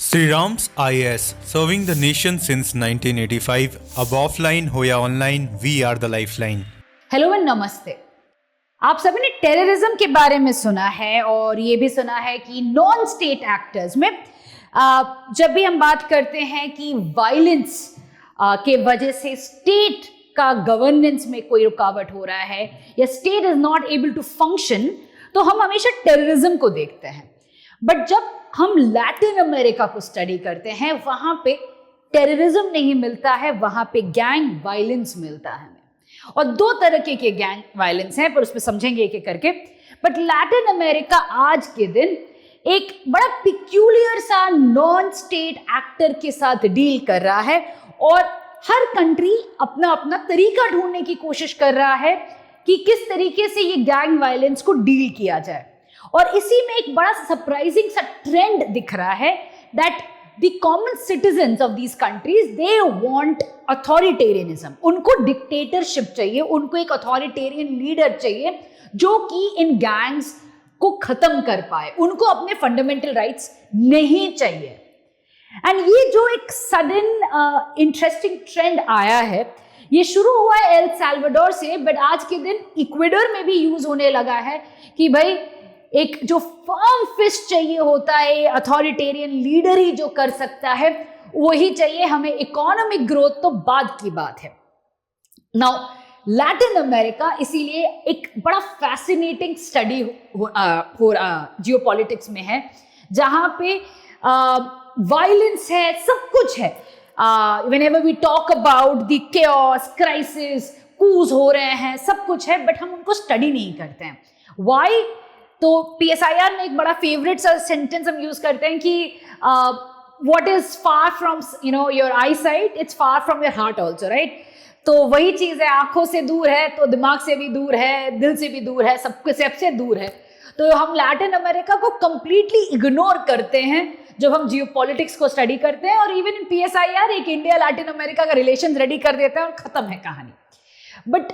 Sri Ram's IAS, serving the nation since 1985. अब offline हो या online, we are the lifeline. Hello and नमस्ते। आप सभी ने टेररिज्म के बारे में सुना है और ये भी सुना है कि नॉन स्टेट एक्टर्स में जब भी हम बात करते हैं कि वायलेंस के वजह से स्टेट का गवर्नेंस में कोई रुकावट हो रहा है या state is not able to function, तो हम हमेशा टेररिज्म को देखते हैं। बट जब हम लैटिन अमेरिका को स्टडी करते हैं, वहां पे टेररिज्म नहीं मिलता है, वहां पे गैंग वायलेंस मिलता है। और दो तरह के गैंग वायलेंस हैं, पर उस पर समझेंगे एक एक करके। बट लैटिन अमेरिका आज के दिन एक बड़ा पिक्यूलियर सा नॉन स्टेट एक्टर के साथ डील कर रहा है और हर कंट्री अपना अपना तरीका ढूंढने की कोशिश कर रहा है कि किस तरीके से ये गैंग वायलेंस को डील किया जाए। और इसी में एक बड़ा सरप्राइजिंग सा ट्रेंड दिख रहा है that the common citizens of these countries they want authoritarianism. उनको डिक्टेटरशिप चाहिए, उनको एक अथॉरिटेरियन लीडर चाहिए जो कि इन गैंग्स को खत्म कर पाए। उनको अपने फंडामेंटल राइट्स नहीं चाहिए। एंड ये जो एक सडन इंटरेस्टिंग ट्रेंड आया है, ये शुरू हुआ है एल साल्वाडोर से, बट आज के दिन इक्वेडर में भी यूज होने लगा है कि भाई एक जो फर्म फिस्ट चाहिए होता है, अथॉरिटेरियन लीडर ही जो कर सकता है वही चाहिए हमें। इकोनॉमिक ग्रोथ तो बाद की बात है। नाउ लैटिन अमेरिका इसीलिए एक बड़ा फैसिनेटिंग स्टडी जियोपॉलिटिक्स में है, जहां पे वायलेंस है, सब कुछ है। Whenever we talk about the chaos, crisis, coups हो रहे हैं, सब कुछ है, बट हम उनको स्टडी नहीं करते हैं। व्हाई? तो PSIR में एक बड़ा फेवरेट सा सेंटेंस हम यूज करते हैं कि what is far from your I site, it's far from your heart also, right? तो वही चीज है, आंखों से दूर है तो दिमाग से भी दूर है, दिल से भी दूर है, सबसे दूर है। तो हम लैटिन अमेरिका को कंप्लीटली इग्नोर करते हैं जब हम जियोपॉलिटिक्स को स्टडी करते हैं। और इवन इन PSIR एक इंडिया लैटिन अमेरिका का रिलेशन रेडी कर देता है और खत्म है कहानी। बट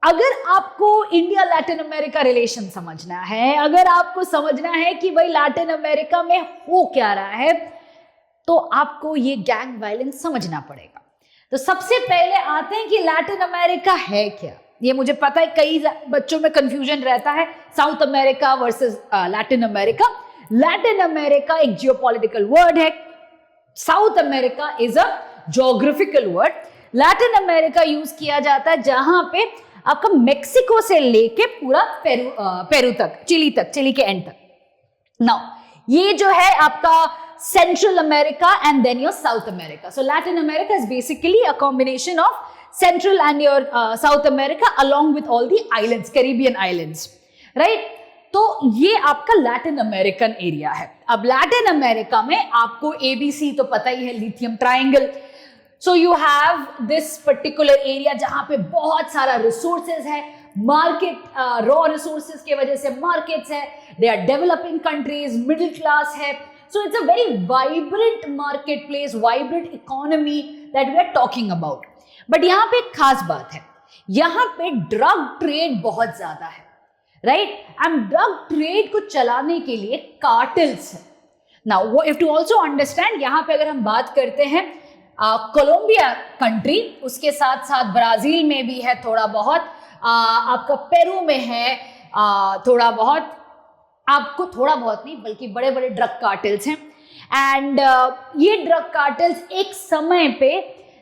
अगर आपको इंडिया लैटिन अमेरिका रिलेशन समझना है, अगर आपको समझना है कि भाई लैटिन अमेरिका में हो क्या रहा है, तो आपको ये गैंग वायलेंस समझना पड़ेगा। तो सबसे पहले आते हैं कि लैटिन अमेरिका है क्या। ये मुझे पता है कई बच्चों में कंफ्यूजन रहता है, south America versus Latin America. Latin America एक जियोपॉलिटिकल वर्ड है, south America is a geographical word. Latin America use किया जाता है जहां पे आपका मेक्सिको से लेके पूरा पेरू तक, चिली के एंड तक। नाउ ये जो है आपका Central America and then your South America. So Latin America is basically a combination of Central and your South America along with all the islands, Caribbean islands, right? तो ये आपका Latin American area है। अब Latin America में आपको ABC तो पता ही है, lithium triangle. So you have this particular area जहां पे बहुत सारा रिसोर्सेज है, मार्केट, रॉ रिसोर्सेज के वजह से मार्केट्स है, they are developing countries, middle class है। So it's a very vibrant market place, vibrant economy that we are talking about. But यहाँ पे एक खास बात है, यहाँ पे ड्रग ट्रेड बहुत ज्यादा है, राइट? एंड ड्रग ट्रेड को चलाने के लिए कार्टेल्स है। Now if two also understand, यहाँ पे अगर हम बात करते हैं कोलंबिया कंट्री, उसके साथ साथ ब्राजील में भी है थोड़ा बहुत, आपका पेरू में है थोड़ा बहुत, आपको थोड़ा बहुत नहीं बल्कि बड़े बड़े ड्रग कार्टेल्स हैं। एंड ये ड्रग कार्टेल्स एक समय पे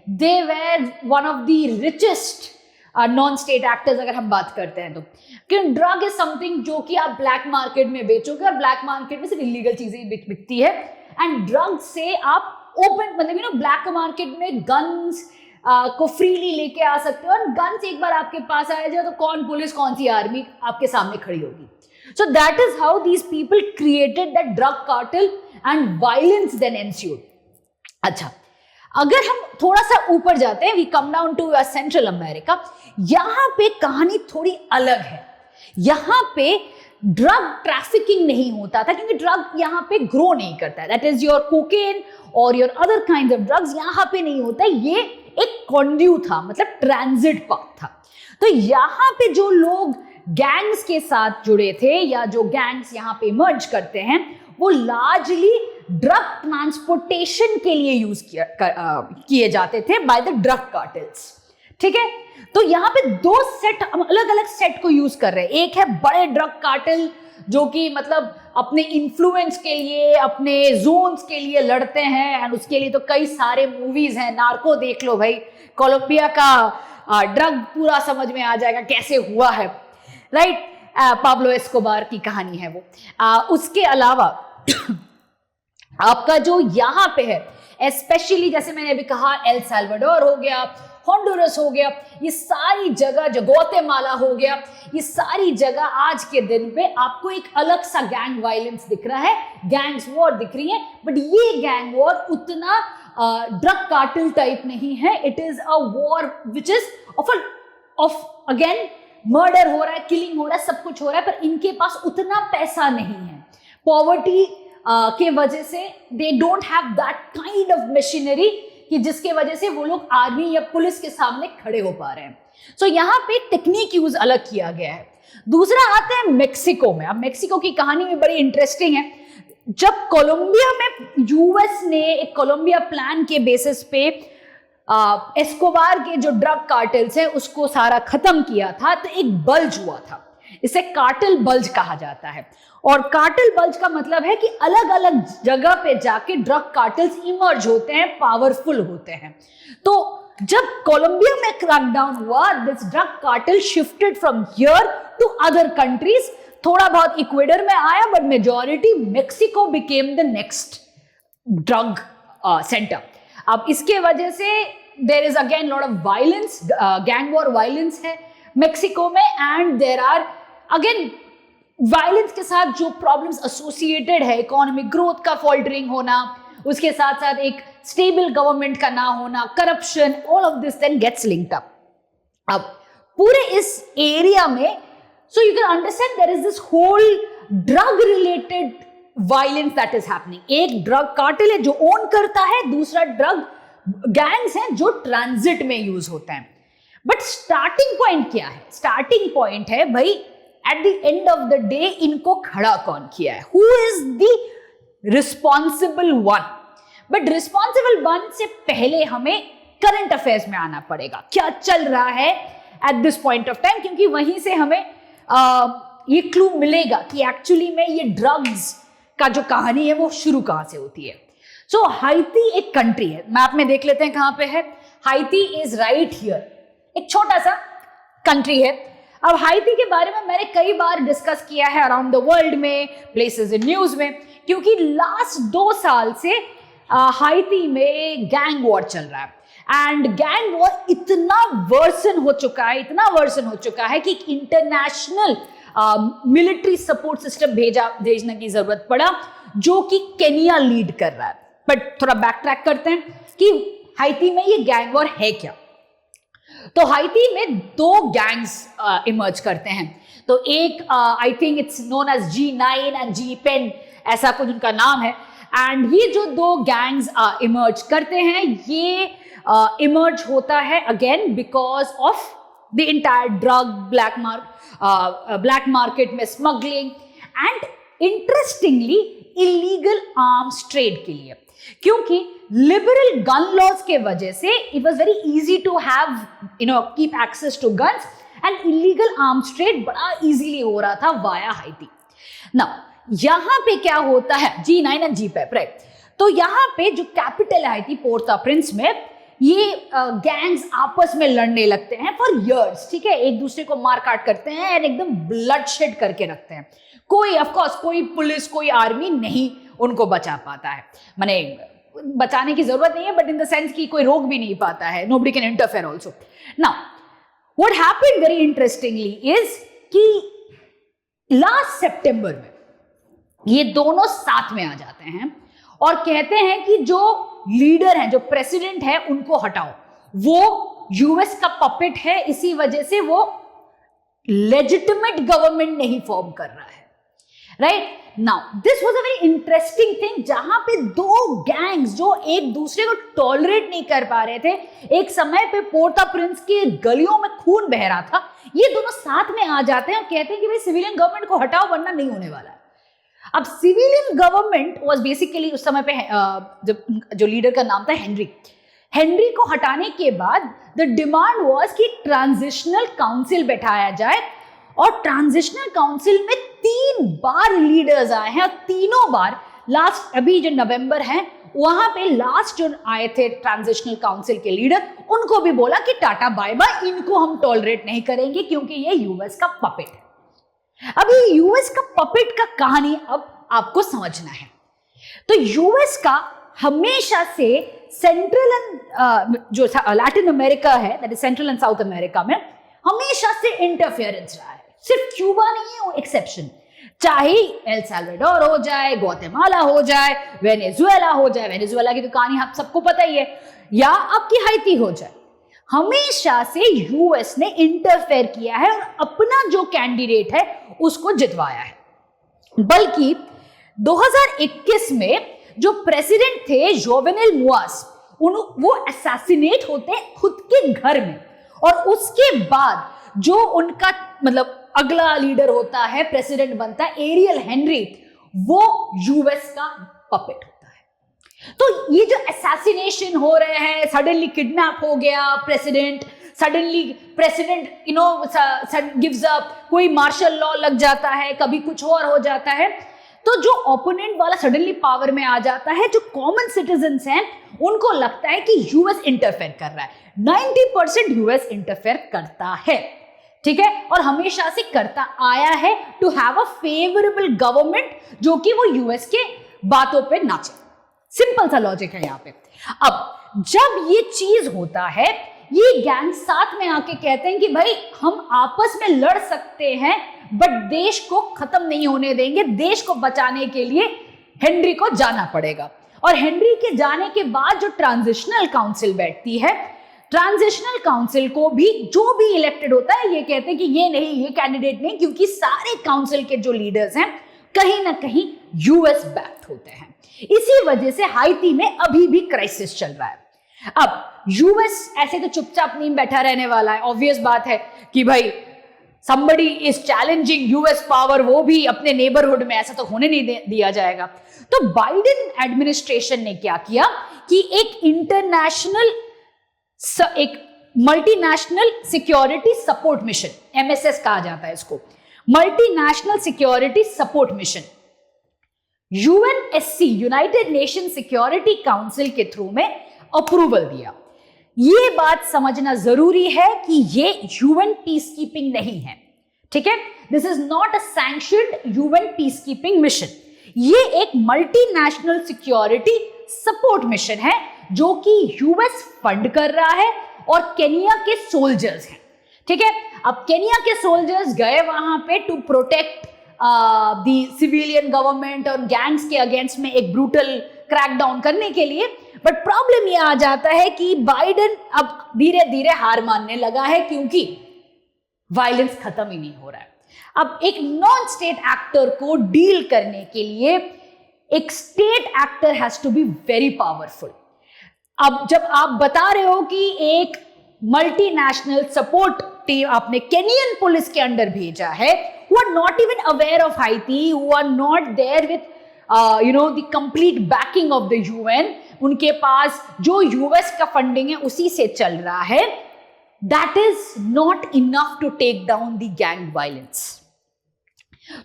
they were one of the richest non state actors अगर हम बात करते हैं तो। क्योंकि ड्रग इज समथिंग जो कि आप ब्लैक मार्केट में बेचोगे, और ब्लैक मार्केट में सिर्फ इलीगल चीजें बिकती है। एंड ड्रग से आप ओपन, मतलब ब्लैक मार्केट में गन्स को फ्रीली लेके आ सकते हो, और गन्स एक बार आपके पास आ जाए तो कौन पुलिस, कौन सी आर्मी आपके सामने खड़ी होगी। So that is how these people created that drug cartel and violence then ensued. अच्छा, अगर हम थोड़ा सा ऊपर जाते हैं, we come down to central America, यहां पे कहानी थोड़ी अलग है। यहां पे ड्रग ट्रैफिकिंग नहीं होता था, क्योंकि ड्रग यहाँ पे ग्रो नहीं करता है। दैट इज योर कोकेन और your other kind of drugs यहाँ पे नहीं होता। ये एक कॉन्ड्यू था, मतलब ट्रांजिट पाथ था। तो यहाँ पे जो लोग गैंग्स के साथ जुड़े थे या जो गैंग्स यहाँ पे मर्ज करते हैं, वो लार्जली ड्रग ट्रांसपोर्टेशन के लिए यूज किए जाते थे बाय द ड्रग कार्टेल्स। ठीक है, तो यहाँ पे दो सेट, अलग अलग सेट को यूज कर रहे हैं। एक है बड़े ड्रग कार्टेल जो कि मतलब अपने इन्फ्लुएंस के लिए, अपने जोन्स के लिए लड़ते हैं, एंड उसके लिए तो कई सारे मूवीज हैं। नार्को देख लो भाई, कोलंबिया का ड्रग पूरा समझ में आ जाएगा कैसे हुआ है, राइट। पाब्लो एस्कोबार की कहानी है वो। उसके अलावा आपका जो यहाँ पे है स्पेशली, जैसे मैंने अभी कहा, एल साल्वाडोर हो गया, होंडुरस हो गया, ये सारी जगह, जो ग्वाटेमाला हो गया, ये सारी जगह आज के दिन पे आपको एक अलग सा गैंग वायलेंस दिख रहा है, गैंग्स वॉर दिख रही है। बट ये गैंग वॉर उतना ड्रग कार्टेल टाइप नहीं है। It is a war which is of again murder हो रहा है, किलिंग हो रहा है, सब कुछ हो रहा है, पर इनके पास उतना पैसा नहीं है। पॉवर्टी के वजह से they don't have that kind of machinery कि जिसके वजह से वो लोग आर्मी या पुलिस के सामने खड़े हो पा रहे हैं। सो यहाँ पे टेक्निक यूज अलग किया गया है। दूसरा आता है मेक्सिको में। अब मेक्सिको की कहानी भी बड़ी इंटरेस्टिंग है। जब कोलंबिया में यूएस ने एक कोलंबिया प्लान के बेसिस पे एस्कोबार के जो ड्रग कार्टेल्स हैं उसको सारा खत्म किया था, तो एक बल्ज हुआ था, इसे कार्टेल बल्ज कहा जाता है। और कार्टेल बल्ज का मतलब है कि अलग अलग जगह पे जाके ड्रग कार्टेल्स इमर्ज होते हैं, पावरफुल होते हैं। तो जब कोलंबिया में क्रैकडाउन हुआ, this drug cartel shifted from here to other countries. थोड़ा बहुत इक्वेडर में आया, but majority Mexico became the next drug center. अब इसके वजह से there is again lot of violence, gang war violence है मेक्सिको में, and there are again violence के साथ जो प्रॉब्लम्स एसोसिएटेड है, इकोनॉमिक ग्रोथ का फॉल्टरिंग होना, उसके साथ साथ एक स्टेबल गवर्नमेंट का ना होना, corruption, all of this then gets linked up. अब पूरे इस एरिया में so you can understand there is this whole drug related violence that is happening. एक ड्रग कार्टेल है जो ओन करता है, दूसरा ड्रग गैंग्स हैं जो ट्रांजिट में यूज होते हैं। बट स्टार्टिंग पॉइंट क्या है? स्टार्टिंग पॉइंट है भाई, at the end of the day इनको खड़ा कौन किया है? Who is the responsible one? But responsible one से पहले हमें करंट अफेयर्स में आना पड़ेगा, क्या चल रहा है at this point of time, क्योंकि वहीं से हमें ये क्लू मिलेगा कि एक्चुअली में ये ड्रग्स का जो कहानी है वो शुरू कहां से होती है। सो हाइती एक कंट्री है, मैप में देख लेते हैं कहां पे है। हाइती इज राइट हियर, एक छोटा सा कंट्री है। अब हाइती के बारे में मैंने कई बार डिस्कस किया है अराउंड द वर्ल्ड में, प्लेसेस इन न्यूज में, क्योंकि लास्ट 2 साल से हाइती में गैंग वॉर चल रहा है। एंड गैंग वॉर इतना वर्सन हो चुका है कि इंटरनेशनल मिलिट्री सपोर्ट सिस्टम भेजने की जरूरत पड़ा, जो कि केनिया लीड कर रहा है। बट थोड़ा बैक ट्रैक करते हैं कि हाइती में ये गैंग वॉर है क्या। तो हाइती में 2 गैंग्स इमर्ज करते हैं। तो एक I think it's known as G9 and G10, ऐसा कुछ उनका नाम है। एंड ये जो 2 गैंग्स इमर्ज करते हैं, ये इमर्ज होता है again because of the entire drug black market में smuggling and interestingly illegal arms trade के लिए, क्योंकि लिबरल गन लॉज के वजह से it was very easy to have keep access to guns, and illegal arms trade बड़ा easily हो रहा था वाया हाइती। नाउ यहां पे क्या होता है, G9 एंड G10, राइट। तो यहां पे जो कैपिटल है हाइती, पोर्ट ऑ प्रिंस में, ये गैंग्स आपस में लड़ने लगते हैं फॉर इयर्स, ठीक है, एक दूसरे को मार काट करते हैं एंड एकदम ब्लडशेड करके रखते हैं। कोई ऑफ कोर्स कोई पुलिस, कोई आर्मी नहीं उनको बचा पाता है, माने बचाने की जरूरत नहीं है, बट इन द सेंस कि कोई रोक भी नहीं पाता है, nobody can interfere also. Now what happened very interestingly is कि लास्ट सितंबर में ये दोनों साथ में आ जाते हैं और कहते हैं कि जो लीडर है, जो प्रेसिडेंट है, उनको हटाओ, वो यूएस का पपेट है, इसी वजह से वो लेजिटिमेट गवर्नमेंट नहीं फॉर्म कर रहा है, right. Now this was a very interesting thing, जहां पे 2 गैंग्स जो एक दूसरे को टॉलरेट नहीं कर पा रहे थे, एक समय पे पोर्ट ऑ प्रिंस के गलियों में खून बह रहा था, ये दोनों साथ में आ जाते हैं और कहते हैं कि भाई सिविलियन गवर्नमेंट को हटाओ वरना नहीं होने वाला है। अब सिविलियन गवर्नमेंट वाज बेसिकली उस समय पे जो लीडर का नाम था हेनरी को हटाने के बाद द डिमांड वाज कि ट्रांजिशनल काउंसिल बैठाया जाए, और ट्रांजिशनल काउंसिल में 3 बार लीडर्स आए हैं, और तीनों बार लास्ट अभी जो नवंबर है वहां पे लास्ट जो आए थे ट्रांजिशनल काउंसिल के लीडर, उनको भी बोला कि टाटा बाय बाय, इनको हम टॉलरेट नहीं करेंगे क्योंकि ये यूएस का पपेट है। अब ये यूएस का पपेट का कहानी अब आपको समझना है। तो यूएस का हमेशा से सेंट्रल एंड जो लैटिन अमेरिका है, that is central and south America में हमेशा से इंटरफेरेंस रहा है। सिर्फ क्यूबा नहीं है वो एक्सेप्शन, चाहे एल साल्वाडोर हो जाए, ग्वाटेमाला हो जाए, वेनेजुएला हो जाए, वेनेजुएला की तो कहानी आप सबको पता ही है, या आपकी हाइती हो जाए, हमेशा से यूएस ने इंटरफेयर किया है और अपना जो कैंडिडेट है उसको जितवाया है। बल्कि 2021 में जो प्रेसिडेंट थे जोवेनेल मोआस, वो असैसिनेट होते खुद के घर में, और उसके बाद जो उनका मतलब अगला लीडर होता है, प्रेसिडेंट बनता है एरियल हेनरी, वो यूएस का पपेट होता है। तो ये जो असैसिनेशन हो रहे हैं, सडनली किडनैप हो गया president, suddenly president gives up, कोई मार्शल लॉ लग जाता है, कभी कुछ और हो जाता है, तो जो ओपोनेंट वाला सडनली पावर में आ जाता है, जो कॉमन सिटीजन्स हैं उनको लगता है कि यूएस इंटरफेयर कर रहा है। 90% यूएस इंटरफेयर करता है, ठीक है, और हमेशा से करता आया है to have a favourable government जो कि वो यूएस के बातों पे नाचे। सिंपल सा लॉजिक है यहाँ पे। अब जब ये चीज होता है, ये गैंग साथ में आके कहते हैं कि भाई हम आपस में लड़ सकते हैं बट देश को खत्म नहीं होने देंगे, देश को बचाने के लिए हेनरी को जाना पड़ेगा। और हेनरी के जाने के बाद जो ट्रांजिशनल काउंसिल बैठती है, ट्रांजिशनल काउंसिल को भी जो भी इलेक्टेड होता है ये कहते हैं कि ये नहीं, ये कैंडिडेट नहीं, क्योंकि सारे काउंसिल के जो लीडर्स हैं कहीं ना कहीं यूएस बैक्ड होते हैं। इसी वजह से हाइती में अभी भी क्राइसिस चल रहा है। अब यूएस ऐसे तो चुपचाप नहीं बैठा रहने वाला है, ऑब्वियस बात है कि भाई somebody is challenging US power, वो भी अपने नेबरहुड में, ऐसा तो होने नहीं दिया जाएगा। तो बाइडेन एडमिनिस्ट्रेशन ने क्या किया कि एक multinational security support mission, MSS कहा जाता है इसको, multinational security support mission, UNSC, United nation security council के थ्रू में अप्रूवल दिया। ये बात समझना जरूरी है कि ये यूएन पीस कीपिंग नहीं है, ठीक है, this is not a sanctioned UN peace keeping mission, ये एक मल्टीनेशनल सिक्योरिटी सपोर्ट मिशन है जो कि यूएस फंड कर रहा है और केनिया के सोल्जर्स हैं, ठीक है। अब केनिया के सोल्जर्स गए वहां पे to protect the civilian government और गैंग्स के अगेंस्ट में एक ब्रूटल क्रैकडाउन करने के लिए, बट प्रॉब्लम ये आ जाता है कि बाइडेन अब धीरे धीरे हार मानने लगा है क्योंकि वायलेंस खत्म ही नहीं हो रहा है। अब एक नॉन स्टेट एक्टर को डील करने के लिए एक state actor has to be very powerful. अब जब आप बता रहे हो कि एक मल्टीनेशनल सपोर्ट टीम आपने केनियन पुलिस के अंडर भेजा है, who are not even aware of Haiti, who are not there with the complete backing of the UN, उनके पास जो यूएस का फंडिंग है उसी से चल रहा है, that is not enough to take down the gang violence।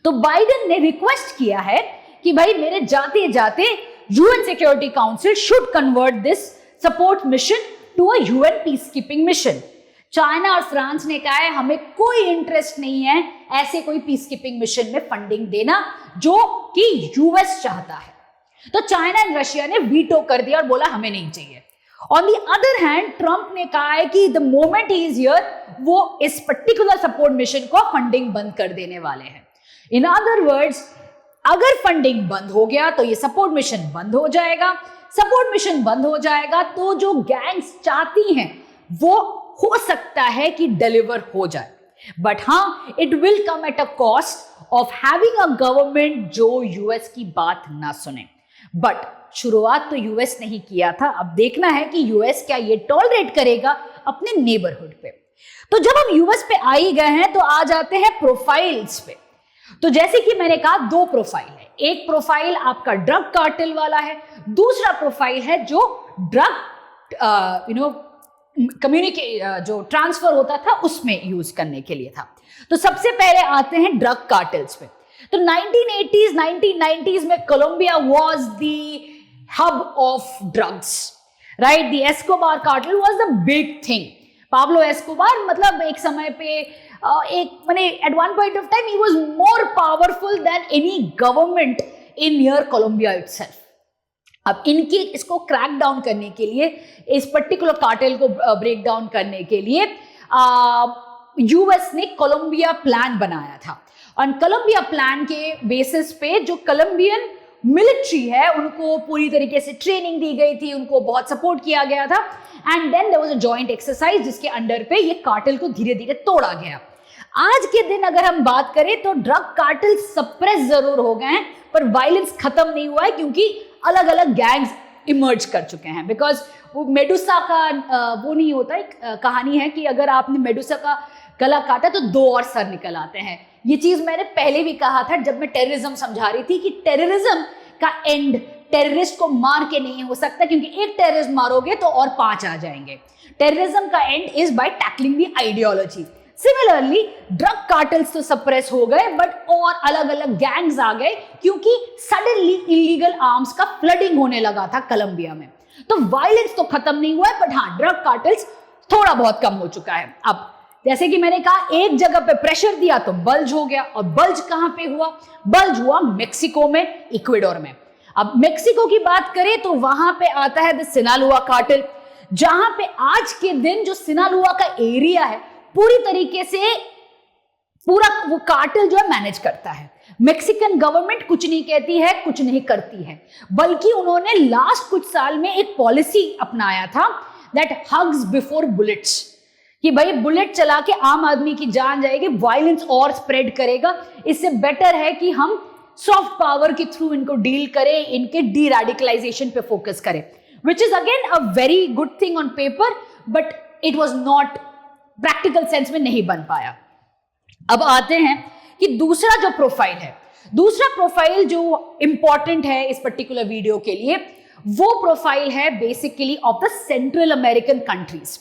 तो बाइडेन ने रिक्वेस्ट किया है कि भाई मेरे जाते जाते UN security council should convert this support mission to a UN peace keeping mission. China और फ्रांस ने कहा है हमें कोई इंटरेस्ट नहीं है ऐसे कोई पीस कीपिंग मिशन में फंडिंग देना जो कि यूएस चाहता है। तो चाइना एंड रशिया ने वीटो कर दिया और बोला हमें नहीं चाहिए। On the other hand Trump ने कहा है कि the moment he is here वो इस पर्टिकुलर सपोर्ट मिशन को फंडिंग बंद कर देने वाले हैं। इन अदर वर्ड्स, अगर फंडिंग बंद हो गया तो ये सपोर्ट मिशन बंद हो जाएगा। सपोर्ट मिशन बंद हो जाएगा तो जो गैंग्स चाहती हैं वो हो सकता है कि डिलीवर हो जाए, बट हाँ it will come at a cost of having a government जो यूएस की बात ना सुने। बट शुरुआत तो यूएस ने ही किया था, अब देखना है कि यूएस क्या ये टॉलरेट करेगा अपने नेबरहुड पे। तो जब हम यूएस पे आ ही गए हैं तो आ जाते हैं प्रोफाइल्स पे। तो जैसे कि मैंने कहा, दो प्रोफाइल है। एक प्रोफाइल आपका ड्रग कार्टेल वाला है, दूसरा प्रोफाइल है जो ड्रग जो ट्रांसफर होता था उसमें यूज करने के लिए था। तो सबसे पहले आते हैं ड्रग कार्टेल्स पे। तो 1980s 1990s में Colombia was the hub of drugs, right? The Escobar cartel was the big thing. Pablo Escobar मतलब एक समय पे at one point of time he was more powerful than any government in near Colombia itself. अब इनके इसको crack down करने के लिए, इस पर्टिकुलर कार्टेल को ब्रेक डाउन करने के लिए यूएस ने कोलंबिया प्लान बनाया था। और कोलंबिया प्लान के बेसिस पे जो कोलंबियन मिलिट्री है उनको पूरी तरीके से ट्रेनिंग दी गई थी, उनको बहुत सपोर्ट किया गया था। And then there was a joint exercise जिसके अंडर पे ये कार्टेल को धीरे धीरे तोड़ा गया। आज के दिन अगर हम बात करें तो ड्रग कार्टेल सप्रेस जरूर हो गए हैं, पर वायलेंस खत्म नहीं हुआ है, क्योंकि अलग अलग गैंग्स इमर्ज कर चुके हैं। बिकॉज वो मेडुसा का वो नहीं होता, एक कहानी है कि अगर आपने मेडुसा का गला काटा तो 2 और सर निकल आते हैं। ये चीज मैंने पहले भी कहा था जब मैं टेररिज्म समझा रही थी कि टेररिज्म का एंड टेररिस्ट को मार के नहीं हो सकता, क्योंकि एक टेररिस्ट मारोगे तो और 5 आ जाएंगे। टेररिज्म का and is by tackling the ideology. Similarly drug cartels तो सप्रेस हो गए, बट और अलग अलग गैंग्स आ गए, क्योंकि सडनली इलीगल आर्म्स का फ्लडिंग होने लगा था कोलंबिया में। तो वायलेंस तो खत्म नहीं हुआ है, बट हाँ, ड्रग कार्टेल्स थोड़ा बहुत कम हो चुका है। अब जैसे कि मैंने कहा, एक जगह पे प्रेशर दिया तो बल्ज हो गया। और बल्ज कहां पे हुआ? बल्ज हुआ मेक्सिको में, इक्वेडोर में। अब मेक्सिको की बात करें तो वहां पे आता है द सिनालुआ कार्टेल, जहां पे आज के दिन जो सिनालुआ का एरिया है पूरी तरीके से पूरा वो कार्टेल जो है मैनेज करता है। मेक्सिकन गवर्नमेंट कुछ नहीं कहती है, कुछ नहीं करती है, बल्कि उन्होंने लास्ट कुछ साल में एक पॉलिसी अपनाया था दैट हग्स बिफोर बुलेट्स, कि भाई बुलेट चला के आम आदमी की जान जाएगी, वायलेंस और स्प्रेड करेगा। इससे बेटर है कि हम सॉफ्ट पावर के थ्रू इनको डील करें, इनके डी रेडिकलाइजेशन पे फोकस करें, which is again a very good thing on paper, but it was not practical sense में नहीं बन पाया। अब आते हैं कि दूसरा जो प्रोफाइल है, दूसरा प्रोफाइल जो इंपॉर्टेंट है इस पर्टिकुलर वीडियो के लिए, वो प्रोफाइल है basically of the central American countries.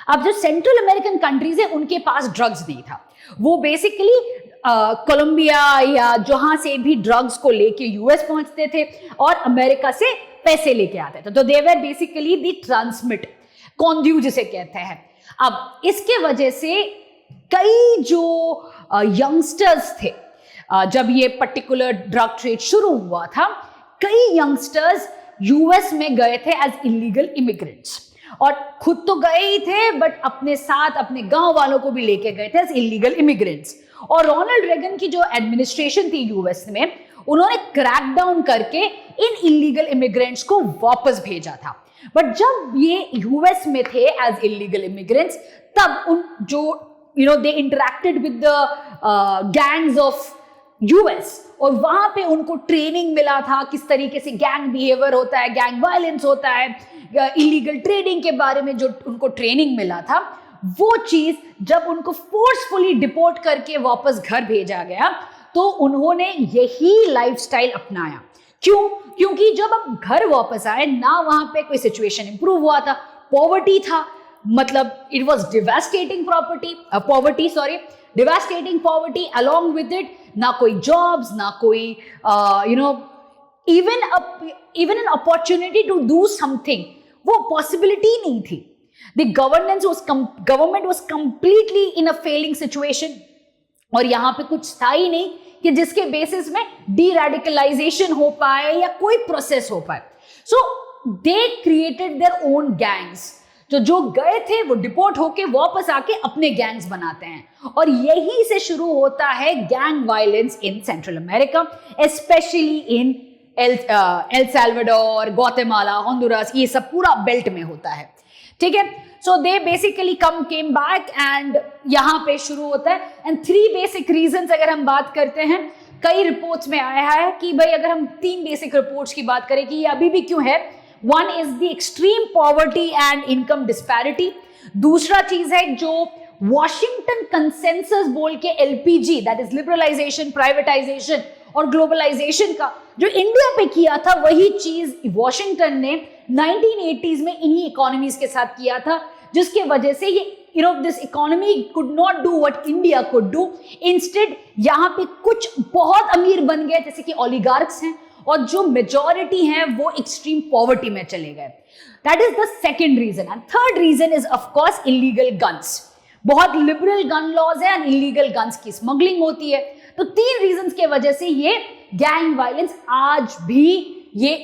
अब जो सेंट्रल अमेरिकन कंट्रीज है उनके पास ड्रग्स नहीं था, वो बेसिकली कोलंबिया या जहां से भी ड्रग्स को लेके यूएस पहुंचते थे और अमेरिका से पैसे लेके आते थे। तो दे वर बेसिकली द ट्रांसमिट कॉन्ड्यू जिसे कहते हैं। अब इसके वजह से कई जो यंगस्टर्स थे, जब ये पर्टिकुलर ड्रग ट्रेड शुरू हुआ था, कई यंगस्टर्स यूएस में गए थे एज इलीगल इमिग्रेंट्स, और खुद तो गए ही थे बट अपने साथ अपने गांव वालों को भी लेके गए थे एज इलीगल इमिग्रेंट्स। और रोनाल्ड रेगन की जो एडमिनिस्ट्रेशन थी यूएस में, उन्होंने क्रैकडाउन करके इन इलीगल इमिग्रेंट्स को वापस भेजा था। बट जब ये यूएस में थे एज इलीगल इमिग्रेंट्स, तब उन जो they interacted with the gangs of US, और वहां पे उनको ट्रेनिंग मिला था किस तरीके से गैंग बिहेवियर होता है, गैंग वायलेंस होता है, इलीगल ट्रेडिंग के बारे में जो उनको ट्रेनिंग मिला था, वो चीज जब उनको फोर्सफुली डिपोर्ट करके वापस घर भेजा गया तो उन्होंने यही लाइफस्टाइल अपनाया। क्यों? क्योंकि जब अब घर वापस आए ना, वहां पे कोई सिचुएशन इंप्रूव हुआ था, पॉवर्टी था, मतलब it was devastating devastating poverty, along with it ना कोई जॉब्स, ना कोई even an opportunity to do something, वो पॉसिबिलिटी नहीं थी। The government was completely in a failing situation, और यहां पे कुछ था ही नहीं कि जिसके बेसिस में डी रेडिकलाइजेशन हो पाए या कोई प्रोसेस हो पाए। So they created their own gangs. जो गए थे वो डिपोर्ट होके वापस आके अपने गैंग्स बनाते हैं, और यही से शुरू होता है gang violence in central America, specially in El Salvador, Guatemala, Honduras, ये सब पूरा बेल्ट में होता है। ठीक है, so they basically came back and यहां पे शुरू होता है। एंड 3 बेसिक रीजंस अगर हम बात करते हैं, कई रिपोर्ट्स में आया है कि भाई अगर हम 3 बेसिक रिपोर्ट्स की बात करें कि ये अभी भी क्यों है, one is the extreme poverty and income disparity, दूसरा चीज है जो वॉशिंगटन कंसेंसस बोल के LPG, that is liberalisation, privatisation और ग्लोबलाइजेशन का जो इंडिया पे किया था, वही चीज वॉशिंगटन ने 1980s में इन्हीं इकोनॉमीज के साथ किया था, जिसके वजह से ये this economy could not do what India could do. Instead यहाँ पे कुछ बहुत अमीर बन गए जैसे कि ओलिगार्क्स हैं, और जो मेजॉरिटी हैं वो एक्सट्रीम पॉवर्टी में चले गए। That is the second reason. And third reason is of course illegal guns. बहुत लिबरल गन लॉज है एंड इलीगल गन्स की स्मगलिंग होती है। तो 3 रीजंस के वजह से ये गैंग वायलेंस आज भी ये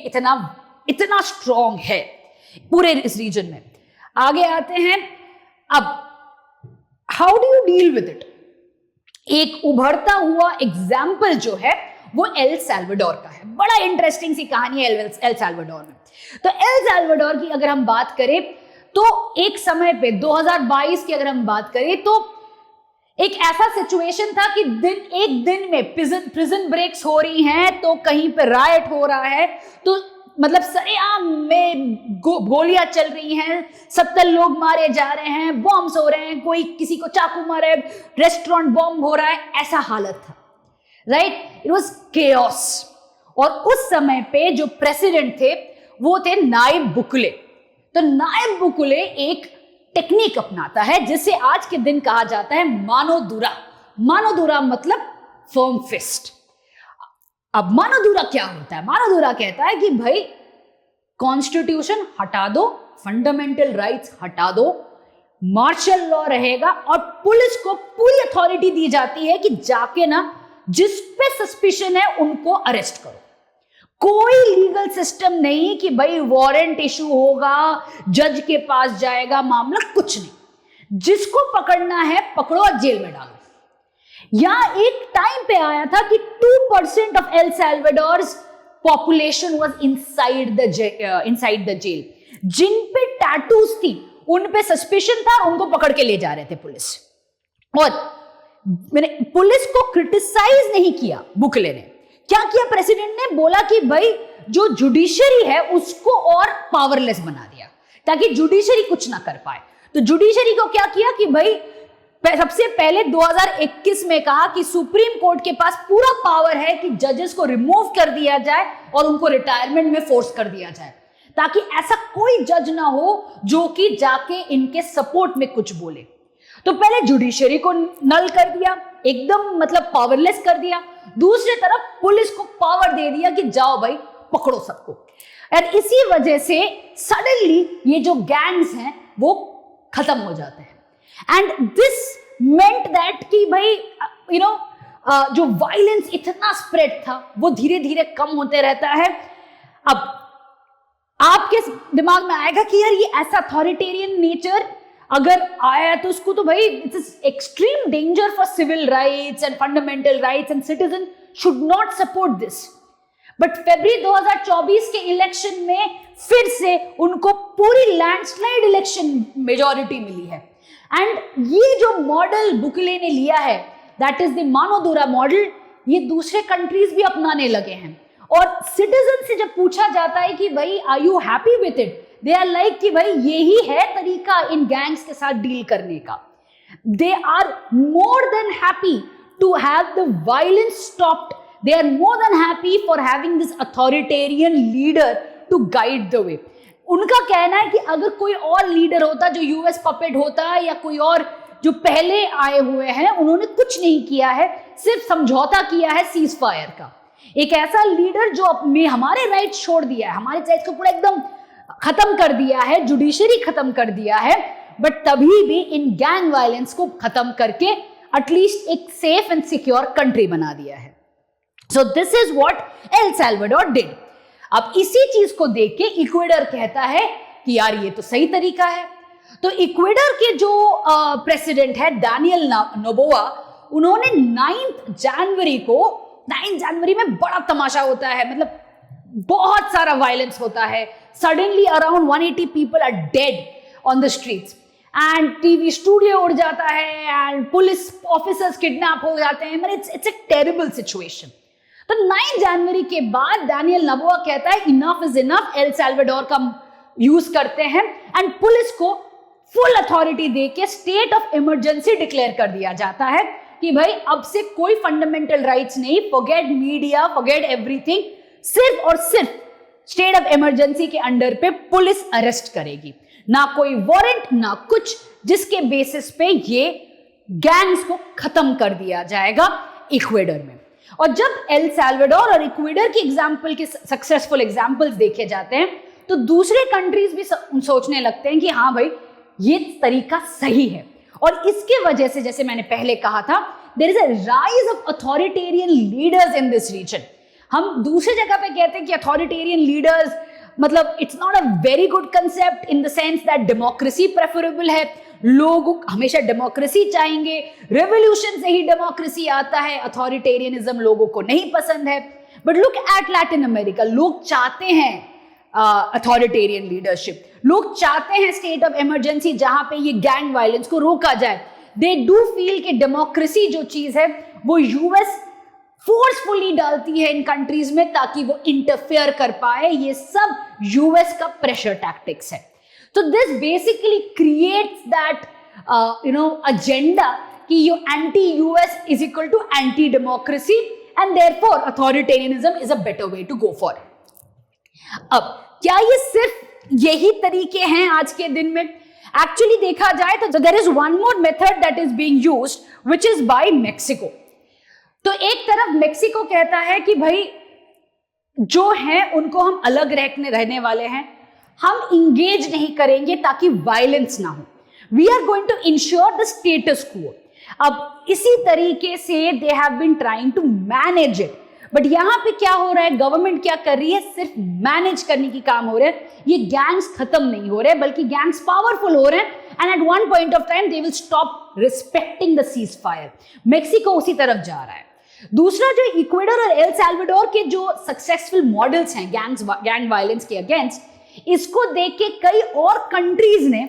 इतना स्ट्रॉन्ग है पूरे इस रीजन में। आगे आते हैं, अब how do you deal with it? एक उभरता हुआ एग्जाम्पल जो है वो एल साल्वाडोर का है। बड़ा इंटरेस्टिंग सी कहानी है एल साल्वाडोर में। तो एल साल्वाडोर की अगर हम बात करें तो एक समय पे 2022 की अगर हम बात करें तो एक ऐसा सिचुएशन था कि एक दिन में प्रिजन ब्रेक्स हो रही हैं, तो कहीं पे रायट हो रहा है, तो मतलब सरेआम में गोलियां चल रही हैं, 70 लोग मारे जा रहे हैं, बॉम्ब्स हो रहे हैं, कोई किसी को चाकू मारे, रेस्टोरेंट बॉम्ब हो रहा है, ऐसा हालत था, राइट? It was chaos. और उस समय पे जो प्रेसिडेंट थे वो थे नायब बुकले। तो नायब बुकले एक टेक्निक अपनाता है जिसे आज के दिन कहा जाता है मानोदुरा। मानोदुरा मतलब फर्म फिस्ट। अब मानोदुरा क्या होता है? मानोदुरा कहता है कि भाई कॉन्स्टिट्यूशन हटा दो, फंडामेंटल राइट्स हटा दो, मार्शल लॉ रहेगा, और पुलिस को पूरी अथॉरिटी दी जाती है कि जाके ना जिस पे सस्पिशन है उनको अरेस्ट करो। कोई लीगल सिस्टम नहीं कि भाई वारंट इशू होगा, जज के पास जाएगा मामला, कुछ नहीं। जिसको पकड़ना है पकड़ो और जेल में डालो। यहां एक टाइम पे आया था कि 2% of El Salvador's population was inside the jail. जिन पे टैटूज थी उन पे सस्पिशन था, उनको पकड़ के ले जा रहे थे पुलिस। और मैंने पुलिस को क्रिटिसाइज नहीं किया बुकले ने। क्या किया प्रेसिडेंट ने? बोला कि भाई जो जुडिशरी है उसको और पावरलेस बना दिया ताकि जुडिशरी कुछ ना कर पाए। तो जुडिशरी को क्या किया कि भाई सबसे पहले 2021 में कहा कि सुप्रीम कोर्ट के पास पूरा पावर है कि जजेस को रिमूव कर दिया जाए और उनको रिटायरमेंट में फोर्स कर दिया जाए, ताकि ऐसा कोई जज ना हो जो कि जाके इनके सपोर्ट में कुछ बोले। तो पहले जुडिशरी को नल कर दिया, एकदम मतलब पावरलेस कर दिया। दूसरी तरफ पुलिस को पावर दे दिया कि जाओ भाई पकड़ो सबको। और इसी वजह से सडनली ये जो गैंग्स हैं वो खत्म हो जाते हैं। एंड दिस मेंट दैट कि भाई जो वायलेंस इतना स्प्रेड था वो धीरे धीरे कम होते रहता है। अब आपके दिमाग में आएगा कि यार ये ऐसा अथॉरिटेरियन नेचर अगर आया तो उसको तो भाई it's extreme danger for civil rights and fundamental rights and citizen should not support this. But फरवरी 2024 के इलेक्शन में फिर से उनको पूरी लैंडस्लाइड इलेक्शन मेजॉरिटी मिली है। एंड ये जो मॉडल बुकले ने लिया है, दैट इज द मानोदुरा मॉडल, ये दूसरे कंट्रीज भी अपनाने लगे हैं। और सिटीजन से जब पूछा जाता है कि भाई are you happy with it, they are like कि भाई यही है तरीका इन गैंग्स के साथ डील करने का। They are more than happy to have the violence stopped. They are more than happy for having this authoritarian leader to guide the way. उनका कहना है कि अगर कोई और लीडर होता जो यूएस पपेट होता या कोई और जो पहले आए हुए हैं, उन्होंने कुछ नहीं किया है, सिर्फ समझौता किया है सीज फायर का। एक ऐसा लीडर जो हमारे राइट्स छोड़ दिया है, हमारे राइट्स को पूरा एकदम खत्म कर दिया है, जुडिशरी खत्म कर दिया है, बट तभी भी इन गैंग वायलेंस को खत्म करके एटलीस्ट एक सेफ एंड सिक्योर कंट्री बना दिया है। So this is what El Salvador did. अब इसी चीज को देख के इक्वेडर कहता है कि यार ये तो सही तरीका है। तो इक्वेडर के जो प्रेसिडेंट है डैनियल नोबोआ, उन्होंने 9 जनवरी में बड़ा तमाशा होता है, मतलब बहुत सारा वायलेंस होता है। Suddenly around 180 people are dead on the streets and TV studio उड़ जाता है एंड पुलिस ऑफिसर्स किडनैप हो जाते हैं। मतलब इट्स ए टेरिबल सिचुएशन। तो 9 जनवरी के बाद डैनियल नोबोआ कहता है enough is enough, El Salvador का यूज करते हैं एंड पुलिस को फुल अथॉरिटी दे के स्टेट ऑफ इमरजेंसी डिक्लेयर कर दिया जाता है कि भाई अब से कोई फंडामेंटल राइट्स नहीं, फॉरगेट मीडिया, फॉरगेट एवरीथिंग, सिर्फ और सिर्फ स्टेट ऑफ इमरजेंसी के अंडर पे पुलिस अरेस्ट करेगी, ना कोई वारंट ना कुछ, जिसके बेसिस पे ये गैंग्स को खत्म कर दिया जाएगा इक्वेडर में। और जब एल साल्वाडोर और इक्वेडर की एग्जाम्पल के सक्सेसफुल एग्जाम्पल्स देखे जाते हैं तो दूसरे कंट्रीज भी सोचने लगते हैं कि हाँ भाई ये तरीका सही है। और इसके वजह से, जैसे मैंने पहले कहा था, there is a rise of authoritarian leaders in this region. हम दूसरी जगह पे कहते हैं कि अथॉरिटेरियन लीडर्स मतलब it's not a very good concept in the sense that democracy preferable है, लोग हमेशा डेमोक्रेसी चाहेंगे, रेवोल्यूशन से ही डेमोक्रेसी आता है, अथॉरिटेरियनिज्म लोगों को नहीं पसंद है। But look at Latin America, लोग चाहते हैं अथॉरिटेरियन लीडरशिप, लोग चाहते हैं स्टेट ऑफ इमरजेंसी जहां पे ये गैंग वायलेंस को रोका जाए। दे डू फील कि डेमोक्रेसी जो चीज है वो यूएस फोर्सफुली डालती है इन कंट्रीज में ताकि वो इंटरफेयर कर पाए। ये सब यूएस का प्रेशर टैक्टिक्स है। तो this basically creates that agenda कि you anti US is equal to anti democracy and therefore authoritarianism is a better way to go for. अब क्या ये सिर्फ यही तरीके हैं आज के दिन में? एक्चुअली देखा जाए तो there is one more method that is being used which is by Mexico. तो एक तरफ मेक्सिको कहता है कि भाई जो है उनको हम अलग रहने वाले हैं, हम इंगेज नहीं करेंगे ताकि वायलेंस ना हो, we are going to ensure the status quo. अब इसी तरीके से they have been trying to manage it, but यहां पे क्या हो रहा है, गवर्नमेंट क्या कर रही है, सिर्फ मैनेज करने की काम हो रहा है। ये गैंग्स खत्म नहीं हो रहे बल्कि गैंग्स पावरफुल हो रहे हैं and at one point of time they will stop respecting the ceasefire. Mexico उसी तरफ जा रहा है। दूसरा, जो इक्वेडर और एल साल्वाडोर के जो सक्सेसफुल मॉडल्स हैं गैंग वायलेंस के अगेंस्ट, इसको देख के कई और कंट्रीज ने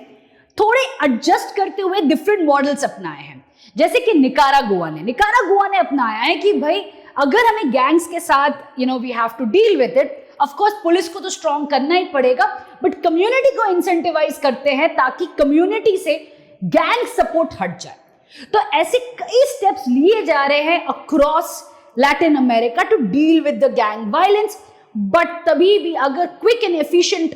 थोड़े एडजस्ट करते हुए डिफरेंट मॉडल्स अपनाए हैं। जैसे कि निकारागुआ ने अपनाया है कि भाई अगर हमें गैंग्स के साथ we have to deal with it, of course police को तो स्ट्रॉन्ग करना ही पड़ेगा, बट कम्युनिटी को इंसेंटिवाइज करते हैं ताकि कम्युनिटी से गैंग सपोर्ट हट जाए। तो ऐसे कई स्टेप्स लिए जा रहे हैं across Latin America to deal with the gang violence. But तभी भी अगर क्विक एंड एफिशिएंट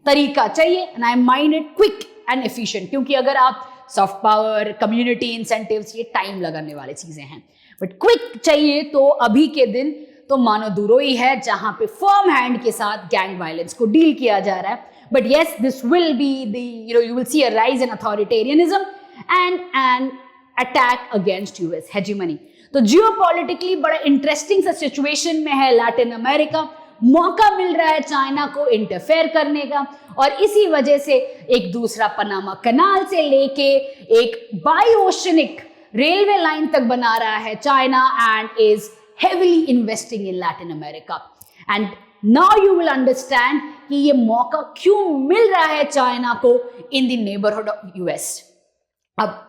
तरीका चाहिए, and I mind it quick and efficient, क्योंकि अगर आप सॉफ्ट पावर, कम्युनिटी इंसेंटिव्स, ये टाइम लगाने वाली चीजें हैं, बट क्विक चाहिए तो अभी के दिन तो मानो दूरो ही है जहां पे फर्म हैंड के साथ गैंग वायलेंस को डील किया जा रहा है। But yes, this will be the you will see a rise in authoritarianism and an attack against US hegemony. तो जियोपॉलिटिकली बड़ा इंटरेस्टिंग सा सिचुएशन में है लैटिन अमेरिका। मौका मिल रहा है चाइना को इंटरफेयर करने का, और इसी वजह से एक दूसरा पनामा कनाल से लेके एक बाई ओशनिक रेलवे लाइन तक बना रहा है China and is heavily investing in Latin America. And now you will understand कि ये मौका क्यों मिल रहा है चाइना को in the neighbourhood of US. अब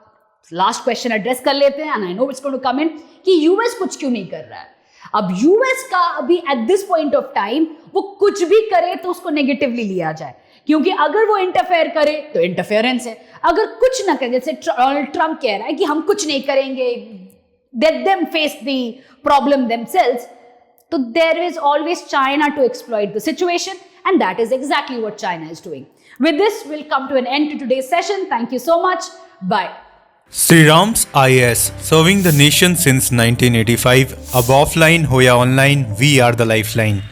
लास्ट क्वेश्चन एड्रेस कर लेते हैं, and I know it's going to come in, कि यूएस कुछ क्यों नहीं कर रहा है। अब यूएस का अभी at this point of time वो कुछ भी करे तो उसको नेगेटिवली लिया जाए, क्योंकि अगर वो इंटरफेयर करे तो इंटरफेरेंस है, अगर कुछ ना करे, जैसे ट्रम्प कह रहा है कि हम कुछ नहीं करेंगे, let them face the problem themselves, so there is always China to exploit the situation, and that is exactly what China is doing. With this, we'll come to an end to today's session. Thank you so much. Bye. Sri Ram's IAS, serving the nation since 1985. Ab offline, hoya online, we are the lifeline.